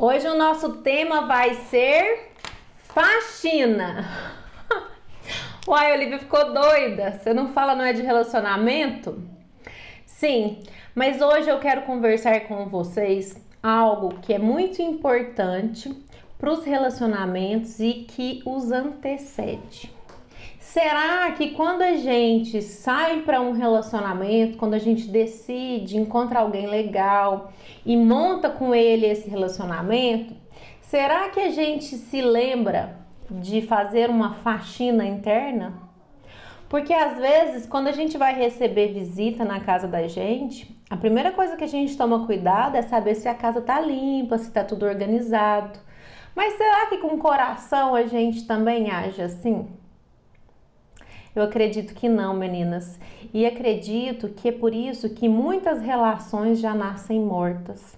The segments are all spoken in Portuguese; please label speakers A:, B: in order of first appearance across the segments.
A: Hoje o nosso tema vai ser faxina. Uai, a Olivia ficou doida. Você não fala, não é de relacionamento? Sim, mas hoje eu quero conversar com vocês algo que é muito importante para os relacionamentos e que os antecede. Será que quando a gente sai para um relacionamento, quando a gente decide encontrar alguém legal e monta com ele esse relacionamento, será que a gente se lembra de fazer uma faxina interna? Porque às vezes, quando a gente vai receber visita na casa da gente, a primeira coisa que a gente toma cuidado é saber se a casa tá limpa, se tá tudo organizado. Mas será que com o coração a gente também age assim? Eu acredito que não, meninas. E acredito que é por isso que muitas relações já nascem mortas.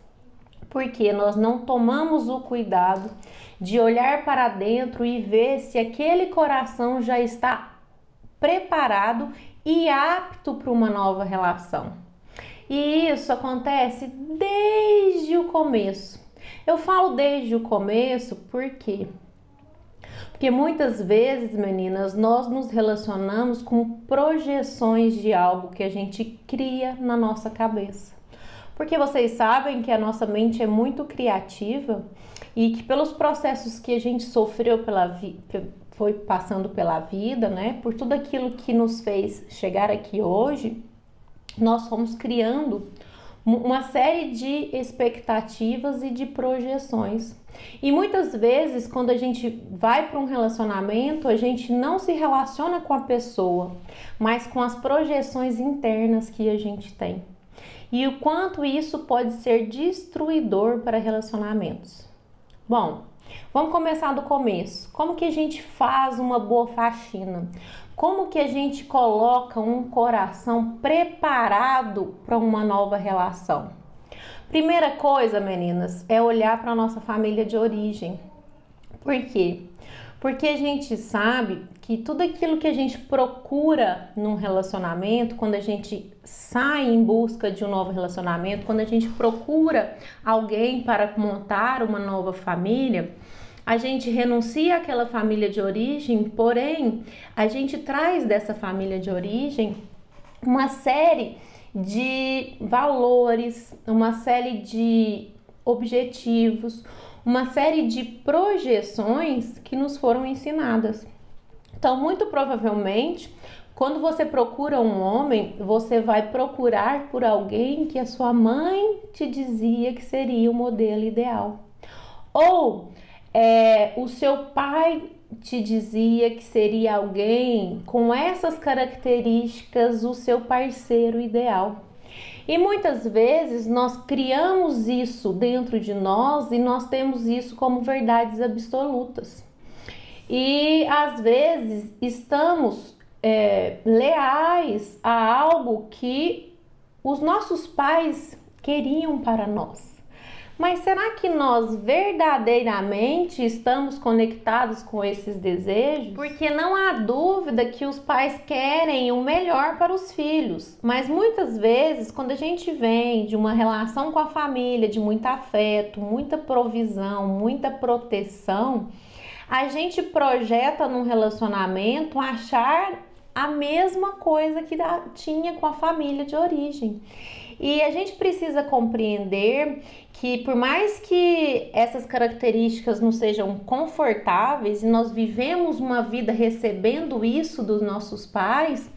A: Porque nós não tomamos o cuidado de olhar para dentro e ver se aquele coração já está preparado e apto para uma nova relação. E isso acontece desde o começo. Eu falo desde o começo porque muitas vezes, meninas, nós nos relacionamos com projeções de algo que a gente cria na nossa cabeça. Porque vocês sabem que a nossa mente é muito criativa e que pelos processos que a gente sofreu foi passando pela vida, né? Por tudo aquilo que nos fez chegar aqui hoje, nós fomos criando uma série de expectativas e de projeções. E muitas vezes, quando a gente vai para um relacionamento, a gente não se relaciona com a pessoa, mas com as projeções internas que a gente tem. E o quanto isso pode ser destruidor para relacionamentos. Bom, vamos começar do começo. Como que a gente faz uma boa faxina? Como que a gente coloca um coração preparado para uma nova relação? Primeira coisa, meninas, é olhar para a nossa família de origem. Por quê? Porque a gente sabe que tudo aquilo que a gente procura num relacionamento, quando a gente sai em busca de um novo relacionamento, quando a gente procura alguém para montar uma nova família, a gente renuncia àquela família de origem, porém, a gente traz dessa família de origem uma série de valores, uma série de objetivos, uma série de projeções que nos foram ensinadas. Então, muito provavelmente, quando você procura um homem, você vai procurar por alguém que a sua mãe te dizia que seria o modelo ideal. Ou o seu pai te dizia que seria alguém com essas características, o seu parceiro ideal. E muitas vezes nós criamos isso dentro de nós e nós temos isso como verdades absolutas. E às vezes estamos leais a algo que os nossos pais queriam para nós. Mas será que nós verdadeiramente estamos conectados com esses desejos? Porque não há dúvida que os pais querem o melhor para os filhos. Mas muitas vezes, quando a gente vem de uma relação com a família, de muito afeto, muita provisão, muita proteção, a gente projeta num relacionamento achar a mesma coisa que tinha com a família de origem. E a gente precisa compreender que por mais que essas características não sejam confortáveis e nós vivemos uma vida recebendo isso dos nossos pais,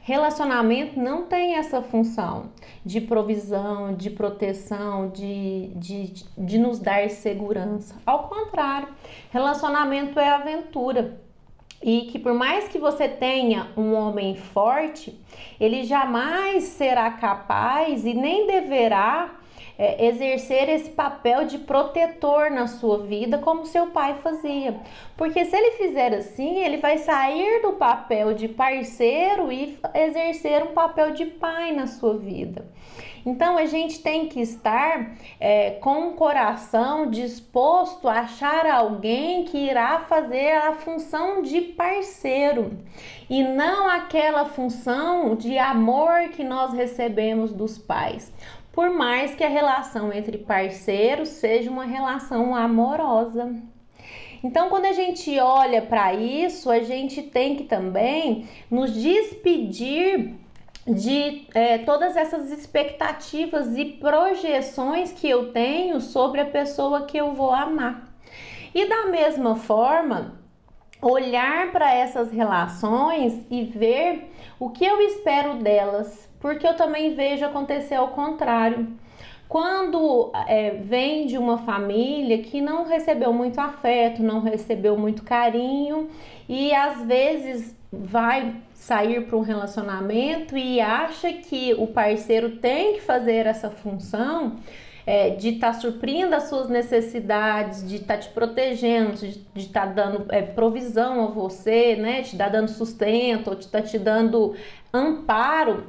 A: relacionamento não tem essa função de provisão, de proteção, de nos dar segurança. Ao contrário, relacionamento é aventura. E que por mais que você tenha um homem forte, ele jamais será capaz e nem deverá exercer esse papel de protetor na sua vida como seu pai fazia. Porque se ele fizer assim, ele vai sair do papel de parceiro e exercer um papel de pai na sua vida. Então a gente tem que estar com o coração disposto a achar alguém que irá fazer a função de parceiro e não aquela função de amor que nós recebemos dos pais. por mais que a relação entre parceiros seja uma relação amorosa. Então, quando a gente olha para isso, a gente tem que também nos despedir de todas essas expectativas e projeções que eu tenho sobre a pessoa que eu vou amar. E da mesma forma, olhar para essas relações e ver o que eu espero delas, porque eu também vejo acontecer ao contrário. Quando vem de uma família que não recebeu muito afeto, não recebeu muito carinho e às vezes vai sair para um relacionamento e acha que o parceiro tem que fazer essa função de estar suprindo as suas necessidades, de estar te protegendo, de estar dando provisão a você, né? De estar dando sustento, de estar te dando amparo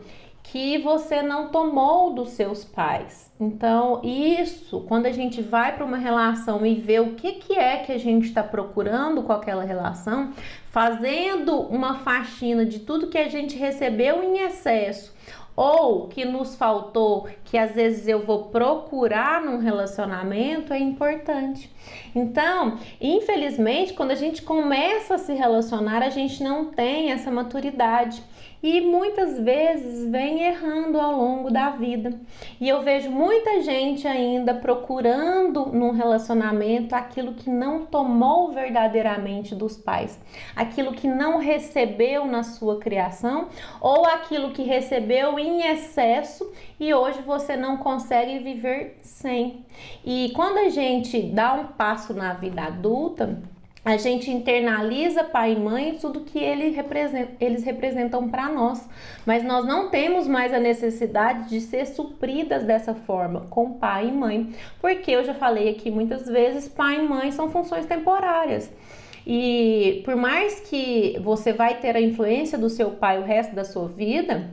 A: que você não tomou dos seus pais. Então, isso, quando a gente vai para uma relação e vê o que é que a gente está procurando com aquela relação, fazendo uma faxina de tudo que a gente recebeu em excesso, ou que nos faltou, que às vezes eu vou procurar num relacionamento, é importante. Então, infelizmente, quando a gente começa a se relacionar, a gente não tem essa maturidade e muitas vezes vem errando ao longo da vida. E eu vejo muita gente ainda procurando num relacionamento aquilo que não tomou verdadeiramente dos pais, aquilo que não recebeu na sua criação ou aquilo que recebeu em excesso e hoje você não consegue viver sem. E quando a gente dá um passo na vida adulta, a gente internaliza pai e mãe, tudo que eles representam para nós, mas nós não temos mais a necessidade de ser supridas dessa forma com pai e mãe, porque eu já falei aqui muitas vezes, pai e mãe são funções temporárias. E por mais que você vai ter a influência do seu pai o resto da sua vida,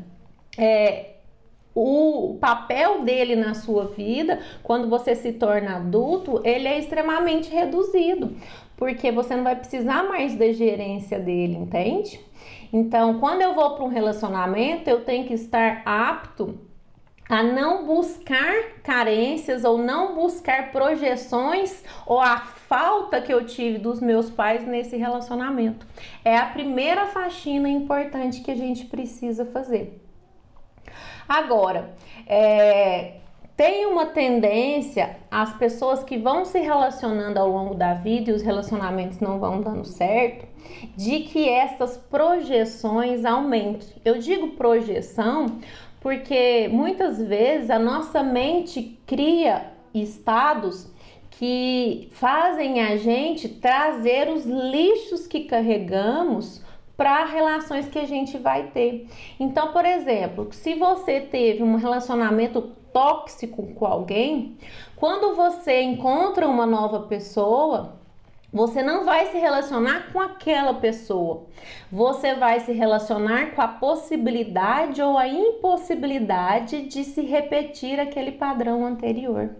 A: o papel dele na sua vida, quando você se torna adulto, ele é extremamente reduzido, porque você não vai precisar mais da gerência dele, entende? Então, quando eu vou para um relacionamento, eu tenho que estar apto a não buscar carências ou não buscar projeções ou a falta que eu tive dos meus pais nesse relacionamento. É a primeira faxina importante que a gente precisa fazer. Agora, tem uma tendência, as pessoas que vão se relacionando ao longo da vida e os relacionamentos não vão dando certo, de que essas projeções aumentem. Eu digo projeção porque muitas vezes a nossa mente cria estados que fazem a gente trazer os lixos que carregamos para relações que a gente vai ter. Então, por exemplo, se você teve um relacionamento tóxico com alguém, quando você encontra uma nova pessoa, você não vai se relacionar com aquela pessoa. Você vai se relacionar com a possibilidade ou a impossibilidade de se repetir aquele padrão anterior.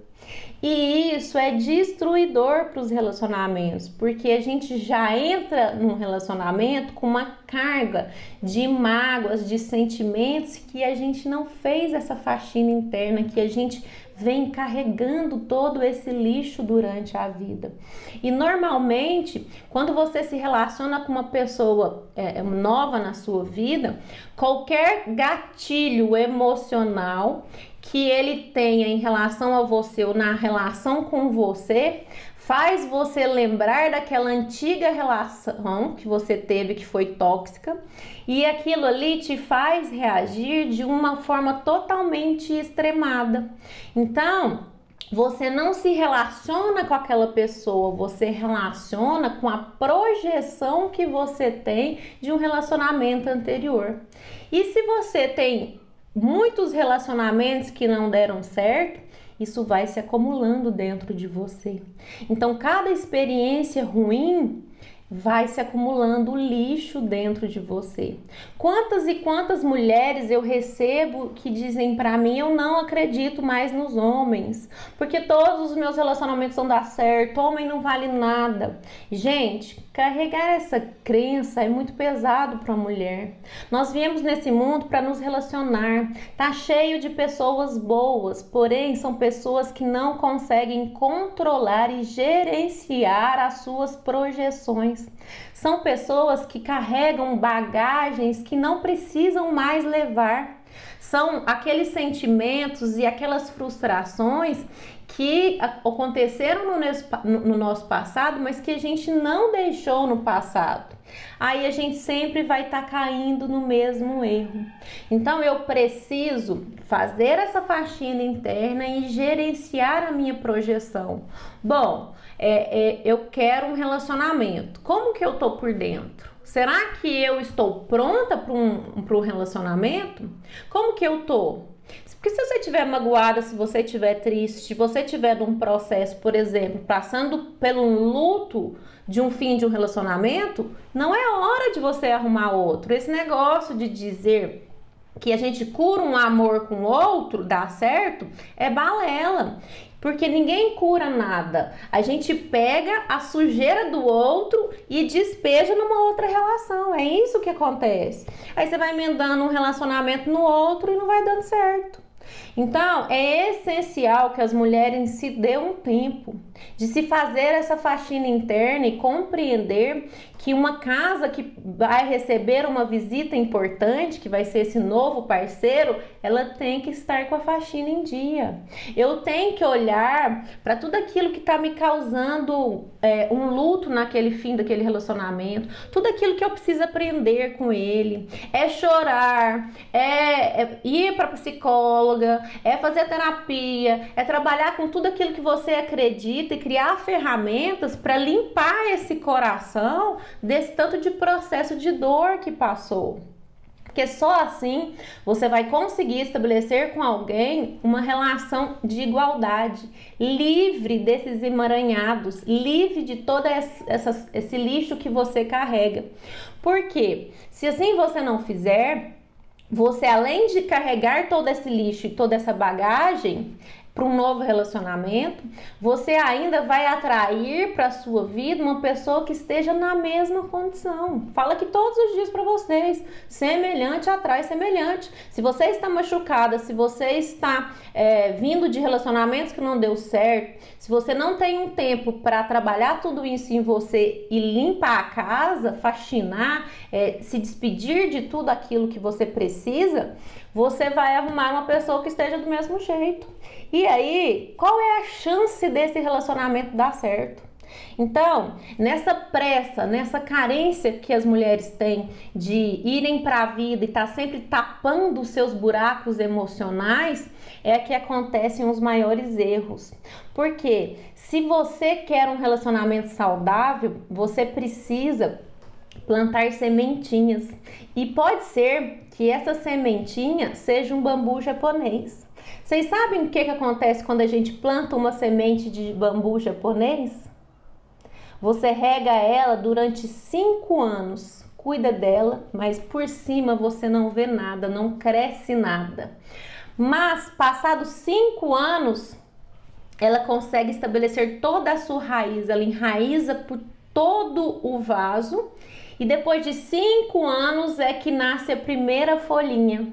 A: E isso é destruidor para os relacionamentos, porque a gente já entra num relacionamento com uma carga de mágoas, de sentimentos que a gente não fez essa faxina interna, que a gente vem carregando todo esse lixo durante a vida. E normalmente, quando você se relaciona com uma pessoa nova na sua vida, qualquer gatilho emocional que ele tenha em relação a você ou na relação com você, faz você lembrar daquela antiga relação que você teve que foi tóxica e aquilo ali te faz reagir de uma forma totalmente extremada. Então, você não se relaciona com aquela pessoa, você relaciona com a projeção que você tem de um relacionamento anterior. E se você tem muitos relacionamentos que não deram certo, isso vai se acumulando dentro de você. Então, cada experiência ruim vai se acumulando lixo dentro de você. Quantas e quantas mulheres eu recebo que dizem pra mim: eu não acredito mais nos homens, porque todos os meus relacionamentos não dão certo, homem não vale nada. Gente, carregar essa crença é muito pesado para a mulher. Nós viemos nesse mundo para nos relacionar. Tá cheio de pessoas boas, porém são pessoas que não conseguem controlar e gerenciar as suas projeções. São pessoas que carregam bagagens que não precisam mais levar. São aqueles sentimentos e aquelas frustrações que aconteceram no nosso passado, mas que a gente não deixou no passado. Aí a gente sempre vai estar caindo no mesmo erro. Então eu preciso fazer essa faxina interna e gerenciar a minha projeção. Bom, eu quero um relacionamento. Como que eu tô por dentro? Será que eu estou pronta para um relacionamento? Como que eu tô? Porque se você estiver magoada, se você estiver triste, se você estiver num processo, por exemplo, passando pelo luto de um fim de um relacionamento, não é hora de você arrumar outro. Esse negócio de dizer que a gente cura um amor com outro, dá certo, é balela. Porque ninguém cura nada. A gente pega a sujeira do outro e despeja numa outra relação. É isso que acontece. Aí você vai emendando um relacionamento no outro e não vai dando certo. Então, é essencial que as mulheres se dêem um tempo de se fazer essa faxina interna e compreender que uma casa que vai receber uma visita importante, que vai ser esse novo parceiro, ela tem que estar com a faxina em dia. Eu tenho que olhar para tudo aquilo que está me causando um luto naquele fim daquele relacionamento, tudo aquilo que eu preciso aprender com ele. É chorar, é ir para psicóloga, é fazer terapia, é trabalhar com tudo aquilo que você acredita e criar ferramentas para limpar esse coração desse tanto de processo de dor que passou. Porque só assim você vai conseguir estabelecer com alguém uma relação de igualdade, livre desses emaranhados, livre de todo esse lixo que você carrega. Porque se assim você não fizer, você, além de carregar todo esse lixo e toda essa bagagem para um novo relacionamento, você ainda vai atrair para a sua vida uma pessoa que esteja na mesma condição. Fala que todos os dias para vocês, semelhante atrai semelhante. Se você está machucada, se você está vindo de relacionamentos que não deu certo, se você não tem um tempo para trabalhar tudo isso em você e limpar a casa, faxinar, se despedir de tudo aquilo que você precisa, você vai arrumar uma pessoa que esteja do mesmo jeito. E aí, qual é a chance desse relacionamento dar certo? Então, nessa pressa, nessa carência que as mulheres têm de irem para a vida e estar sempre tapando os seus buracos emocionais, é que acontecem os maiores erros. Porque se você quer um relacionamento saudável, você precisa plantar sementinhas. E pode ser que essa sementinha seja um bambu japonês. Vocês sabem o que acontece quando a gente planta uma semente de bambu japonês? Você rega ela durante 5 anos, cuida dela, mas por cima você não vê nada, não cresce nada. Mas passados 5 anos, ela consegue estabelecer toda a sua raiz, ela enraiza por todo o vaso e depois de 5 anos é que nasce a primeira folhinha.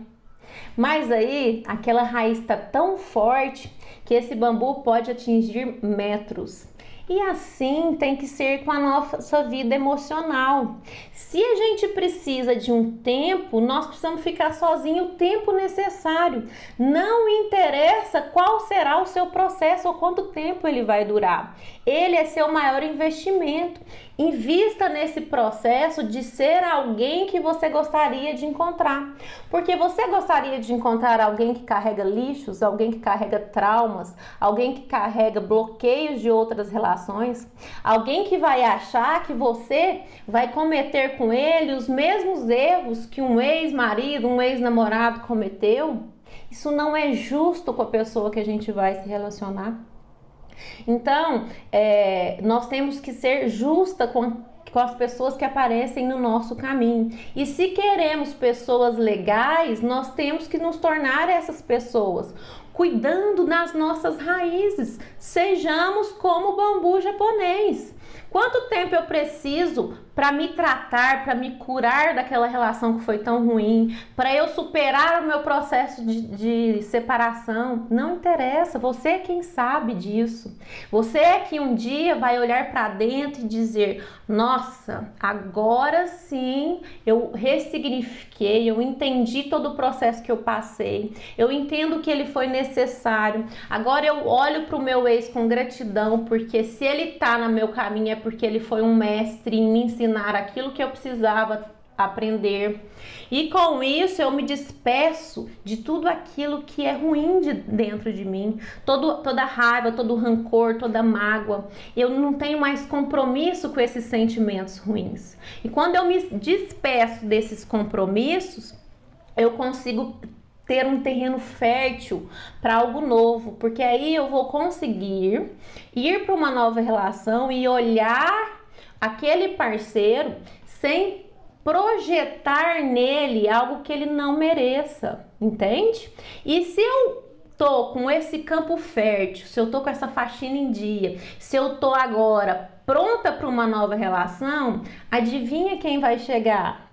A: Mas aí, aquela raiz está tão forte que esse bambu pode atingir metros. E assim tem que ser com a nossa vida emocional. Se a gente precisa de um tempo, nós precisamos ficar sozinhos o tempo necessário. Não interessa qual será o seu processo ou quanto tempo ele vai durar. Ele é seu maior investimento. Invista nesse processo de ser alguém que você gostaria de encontrar. Porque você gostaria de encontrar alguém que carrega lixos, alguém que carrega traumas, alguém que carrega bloqueios de outras relações, alguém que vai achar que você vai cometer com ele os mesmos erros que um ex-marido, um ex-namorado cometeu. Isso não é justo com a pessoa que a gente vai se relacionar. Então, nós temos que ser justa com com as pessoas que aparecem no nosso caminho. E se queremos pessoas legais, nós temos que nos tornar essas pessoas, cuidando das nossas raízes. Sejamos como o bambu japonês. Quanto tempo eu preciso para me tratar, para me curar daquela relação que foi tão ruim, para eu superar o meu processo de separação? Não interessa, você é quem sabe disso. Você é que um dia vai olhar para dentro e dizer: nossa, agora sim eu ressignifiquei, eu entendi todo o processo que eu passei, eu entendo que ele foi necessário. Agora eu olho para o meu ex com gratidão, porque se ele tá no meu caminho é porque ele foi um mestre em me ensinar aquilo que eu precisava aprender. E com isso eu me despeço de tudo aquilo que é ruim dentro de mim, toda raiva, todo rancor, toda mágoa. Eu não tenho mais compromisso com esses sentimentos ruins. E quando eu me despeço desses compromissos, eu consigo ter um terreno fértil para algo novo, porque aí eu vou conseguir ir para uma nova relação e olhar aquele parceiro sem projetar nele algo que ele não mereça, entende? E se eu tô com esse campo fértil, se eu tô com essa faxina em dia, se eu tô agora pronta para uma nova relação, adivinha quem vai chegar?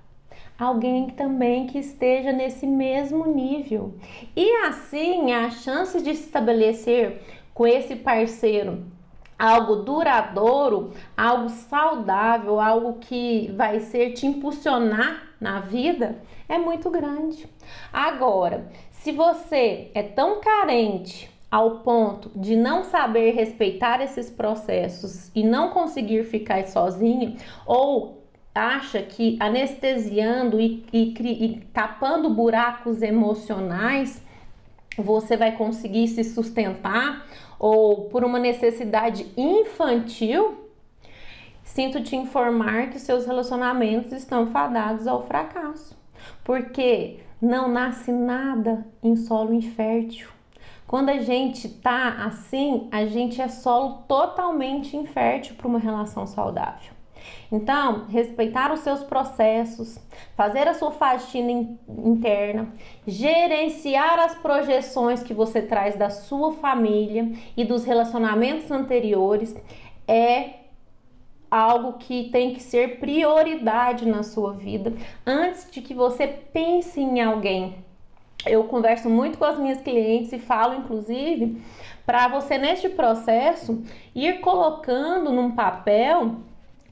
A: Alguém também que esteja nesse mesmo nível. E assim, a chance de se estabelecer com esse parceiro algo duradouro, algo saudável, algo que vai ser te impulsionar na vida, é muito grande. Agora, se você é tão carente ao ponto de não saber respeitar esses processos e não conseguir ficar sozinho, ou acha que anestesiando e tapando buracos emocionais você vai conseguir se sustentar, ou por uma necessidade infantil, sinto te informar que seus relacionamentos estão fadados ao fracasso, porque não nasce nada em solo infértil. Quando a gente tá assim, a gente é solo totalmente infértil para uma relação saudável. Então, respeitar os seus processos, fazer a sua faxina interna, gerenciar as projeções que você traz da sua família e dos relacionamentos anteriores é algo que tem que ser prioridade na sua vida antes de que você pense em alguém. Eu converso muito com as minhas clientes e falo, inclusive, para você neste processo ir colocando num papel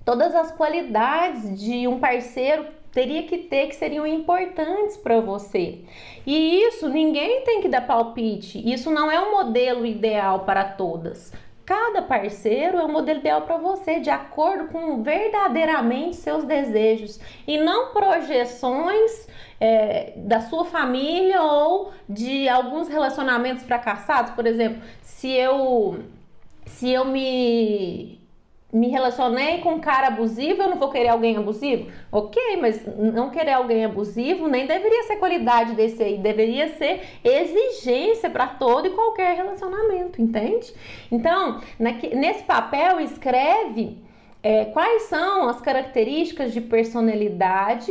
A: todas as qualidades de um parceiro teria que ter, que seriam importantes para você. E isso ninguém tem que dar palpite. Isso não é um modelo ideal para todas. Cada parceiro é um modelo ideal para você, de acordo com verdadeiramente seus desejos e não projeções da sua família ou de alguns relacionamentos fracassados. Por exemplo, se eu me relacionei com um cara abusivo, eu não vou querer alguém abusivo? Ok, mas não querer alguém abusivo nem deveria ser qualidade desse aí, deveria ser exigência para todo e qualquer relacionamento, entende? Então, nesse papel escreve quais são as características de personalidade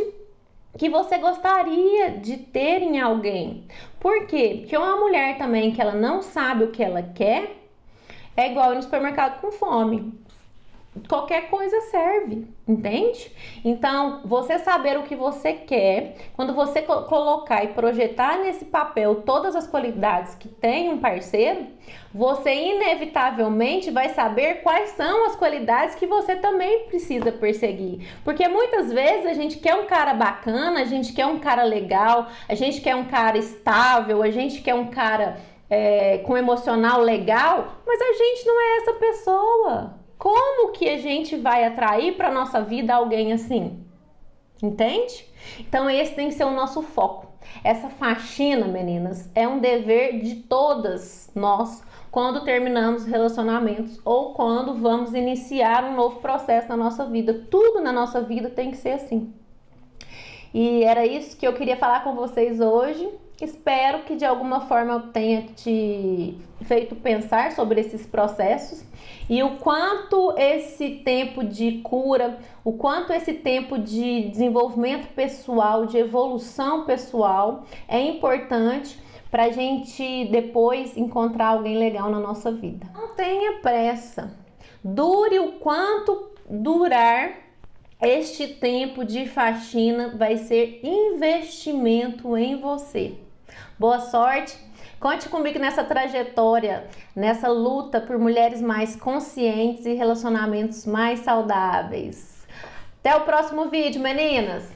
A: que você gostaria de ter em alguém. Por quê? Porque uma mulher também que ela não sabe o que ela quer é igual ir no supermercado com fome. Qualquer coisa serve, entende? Então, você saber o que você quer, quando você colocar e projetar nesse papel todas as qualidades que tem um parceiro, você inevitavelmente vai saber quais são as qualidades que você também precisa perseguir. Porque muitas vezes a gente quer um cara bacana, a gente quer um cara legal, a gente quer um cara estável, a gente quer um cara com emocional legal, mas a gente não é essa pessoa. Como que a gente vai atrair para nossa vida alguém assim? Entende? Então esse tem que ser o nosso foco. Essa faxina, meninas, é um dever de todas nós quando terminamos relacionamentos ou quando vamos iniciar um novo processo na nossa vida. Tudo na nossa vida tem que ser assim. E era isso que eu queria falar com vocês hoje. Espero que de alguma forma eu tenha te feito pensar sobre esses processos e o quanto esse tempo de cura, o quanto esse tempo de desenvolvimento pessoal, de evolução pessoal é importante para a gente depois encontrar alguém legal na nossa vida. Não tenha pressa, dure o quanto durar. Este tempo de faxina vai ser investimento em você. Boa sorte! Conte comigo nessa trajetória, nessa luta por mulheres mais conscientes e relacionamentos mais saudáveis. Até o próximo vídeo, meninas!